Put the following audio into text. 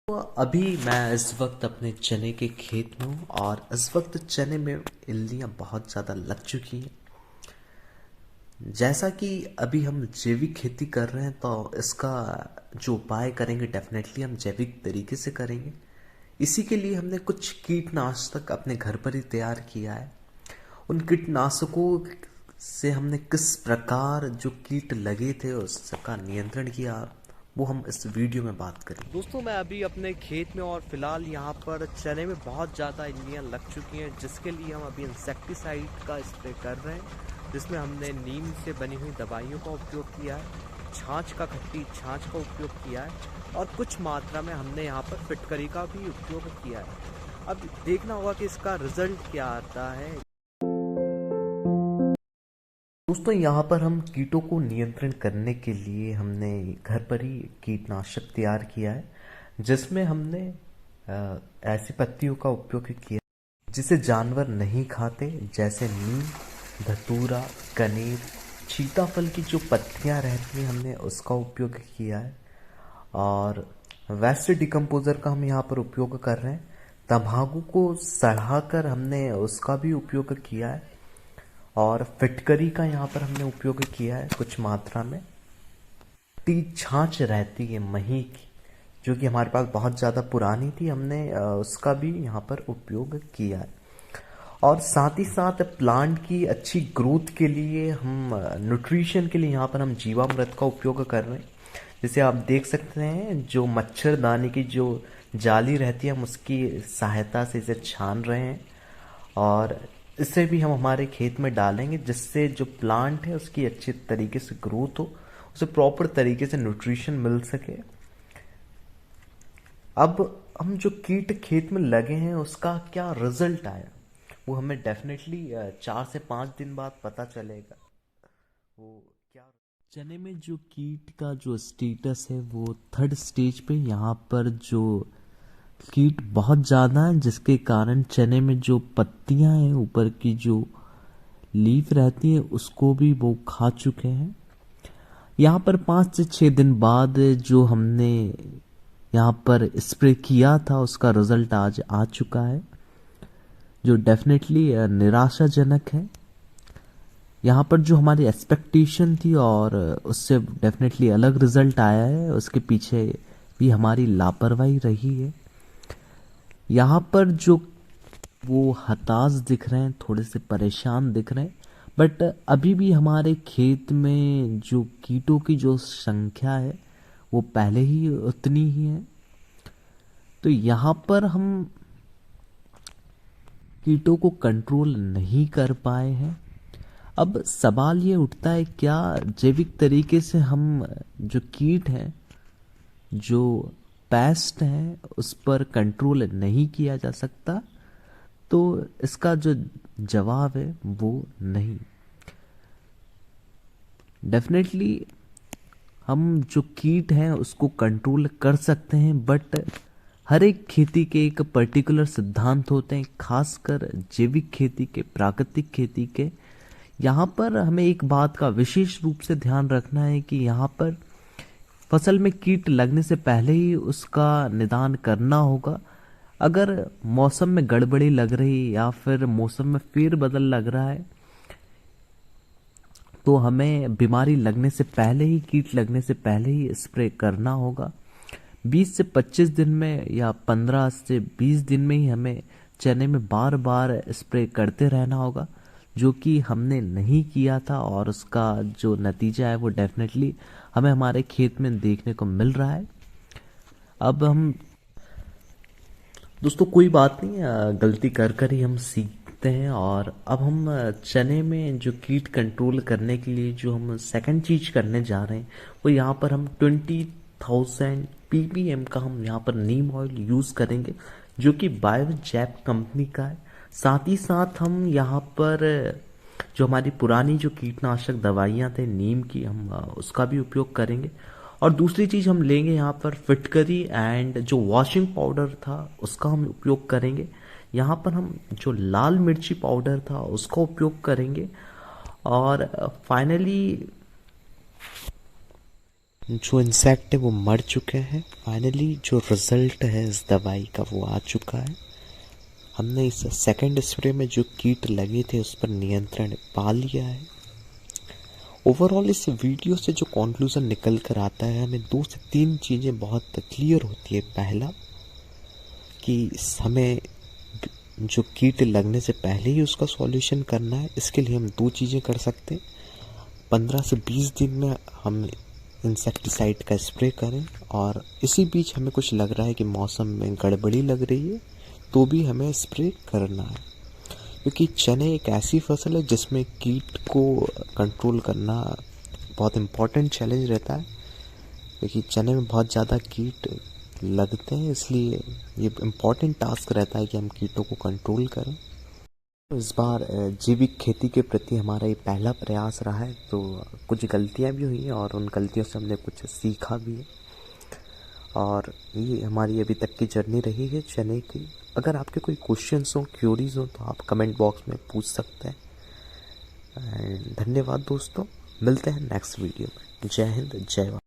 तो अभी मैं इस वक्त अपने चने के खेत में हूँ और इस वक्त चने में इल्लियाँ बहुत ज़्यादा लग चुकी हैं। जैसा कि अभी हम जैविक खेती कर रहे हैं तो इसका जो उपाय करेंगे डेफिनेटली हम जैविक तरीके से करेंगे। इसी के लिए हमने कुछ कीटनाशक अपने घर पर ही तैयार किया है। उन कीटनाशकों से हमने किस प्रकार जो कीट लगे थे उसका नियंत्रण किया, वो हम इस वीडियो में बात करें। दोस्तों, मैं अभी अपने खेत में और फिलहाल यहाँ पर चने में बहुत ज़्यादा इल्लियाँ लग चुकी हैं, जिसके लिए हम अभी इंसेक्टिसाइड का स्प्रे कर रहे हैं, जिसमें हमने नीम से बनी हुई दवाइयों का उपयोग किया है, छाछ का खट्टी छाछ का उपयोग किया है और कुछ मात्रा में हमने यहाँ पर फिटकरी का भी उपयोग किया है। अब देखना होगा कि इसका रिजल्ट क्या आता है। दोस्तों, यहाँ पर हम कीटों को नियंत्रण करने के लिए हमने घर पर ही कीटनाशक तैयार किया है, जिसमें हमने ऐसी पत्तियों का उपयोग किया जिसे जानवर नहीं खाते, जैसे नीम, धतूरा, कनेर, सीताफल की जो पत्तियाँ रहती हैं हमने उसका उपयोग किया है। और वेस्ट डिकम्पोजर का हम यहाँ पर उपयोग कर रहे हैं। तंबाकू को सड़ाकर हमने उसका भी उपयोग किया है और फिटकरी का यहाँ पर हमने उपयोग किया है कुछ मात्रा में। छाछ रहती है मही की, जो कि हमारे पास बहुत ज़्यादा पुरानी थी, हमने उसका भी यहाँ पर उपयोग किया है। और साथ ही साथ प्लांट की अच्छी ग्रोथ के लिए हम न्यूट्रिशन के लिए यहाँ पर हम जीवामृत का उपयोग कर रहे हैं। जैसे आप देख सकते हैं, जो मच्छरदानी की जो जाली रहती है हम उसकी सहायता से इसे छान रहे हैं और इसे भी हम हमारे खेत में डालेंगे, जिससे जो प्लांट है उसकी अच्छी तरीके से ग्रोथ हो, उसे प्रॉपर तरीके से न्यूट्रिशन मिल सके। अब हम जो कीट खेत में लगे हैं उसका क्या रिजल्ट आया, वो हमें डेफिनेटली 4 से 5 दिन बाद पता चलेगा। वो क्या चने में जो कीट का जो स्टेटस है वो थर्ड स्टेज पे, यहाँ पर जो कीट बहुत ज़्यादा है, जिसके कारण चने में जो पत्तियां हैं ऊपर की जो लीफ रहती है उसको भी वो खा चुके हैं। यहाँ पर 5 से 6 दिन बाद जो हमने यहाँ पर स्प्रे किया था उसका रिजल्ट आज आ चुका है, जो डेफिनेटली निराशाजनक है। यहाँ पर जो हमारी एक्सपेक्टेशन थी और उससे डेफिनेटली अलग रिजल्ट आया है, उसके पीछे भी हमारी लापरवाही रही है। यहाँ पर जो वो हताश दिख रहे हैं, थोड़े से परेशान दिख रहे हैं, बट अभी भी हमारे खेत में जो कीटों की जो संख्या है वो पहले ही उतनी ही है। तो यहाँ पर हम कीटों को कंट्रोल नहीं कर पाए हैं। अब सवाल ये उठता है, क्या जैविक तरीके से हम जो कीट हैं, जो पेस्ट हैं, उस पर कंट्रोल नहीं किया जा सकता? तो इसका जो जवाब है वो नहीं। डेफिनेटली हम जो कीट हैं उसको कंट्रोल कर सकते हैं, बट हर एक खेती के एक पर्टिकुलर सिद्धांत होते हैं, खासकर जैविक खेती के, प्राकृतिक खेती के। यहाँ पर हमें एक बात का विशेष रूप से ध्यान रखना है कि यहाँ पर फसल में कीट लगने से पहले ही उसका निदान करना होगा। अगर मौसम में गड़बड़ी लग रही या फिर मौसम में फेरबदल लग रहा है तो हमें बीमारी लगने से पहले ही, कीट लगने से पहले ही स्प्रे करना होगा। 20 से 25 दिन में या 15 से 20 दिन में ही हमें चने में बार बार स्प्रे करते रहना होगा, जो कि हमने नहीं किया था और उसका जो नतीजा है वो डेफिनेटली हमें हमारे खेत में देखने को मिल रहा है। अब हम दोस्तों, कोई बात नहीं, गलती कर कर ही हम सीखते हैं। और अब हम चने में जो कीट कंट्रोल करने के लिए जो हम सेकंड चीज करने जा रहे हैं वो यहाँ पर हम 20,000 ppm का हम यहाँ पर नीम ऑयल यूज करेंगे, जो कि बायोजैप कंपनी का है। साथ ही साथ हम यहाँ पर जो हमारी पुरानी जो कीटनाशक दवाइयाँ थे नीम की, हम उसका भी उपयोग करेंगे। और दूसरी चीज हम लेंगे यहाँ पर फिटकरी एंड जो वॉशिंग पाउडर था उसका हम उपयोग करेंगे। यहाँ पर हम जो लाल मिर्ची पाउडर था उसका उपयोग करेंगे। और फाइनली जो इंसेक्ट है वो मर चुके हैं। फाइनली जो रिजल्ट है इस दवाई का वो आ चुका है। हमने इस सेकंड स्प्रे में जो कीट लगे थे उस पर नियंत्रण पा लिया है। ओवरऑल इस वीडियो से जो कंक्लूजन निकल कर आता है, हमें 2 से 3 चीज़ें बहुत क्लियर होती है। पहला कि हमें जो कीट लगने से पहले ही उसका सॉल्यूशन करना है। इसके लिए हम 2 चीज़ें कर सकते हैं। 15 से 20 दिन में हम इंसेक्टिसाइड का स्प्रे करें, और इसी बीच हमें कुछ लग रहा है कि मौसम में गड़बड़ी लग रही है तो भी हमें स्प्रे करना है, क्योंकि चने एक ऐसी फसल है जिसमें कीट को कंट्रोल करना बहुत इम्पोर्टेंट चैलेंज रहता है, क्योंकि चने में बहुत ज़्यादा कीट लगते हैं। इसलिए ये इम्पोर्टेंट टास्क रहता है कि हम कीटों को कंट्रोल करें। तो इस बार जैविक खेती के प्रति हमारा ये पहला प्रयास रहा है, तो कुछ गलतियां भी हुई हैं और उन गलतियों से हमने कुछ सीखा भी है। और ये हमारी अभी तक की जर्नी रही है चने की। अगर आपके कोई क्वेश्चंस हो, क्यूरीज हो, तो आप कमेंट बॉक्स में पूछ सकते हैं। एंड धन्यवाद दोस्तों, मिलते हैं नेक्स्ट वीडियो में। जय हिंद, जय भारत।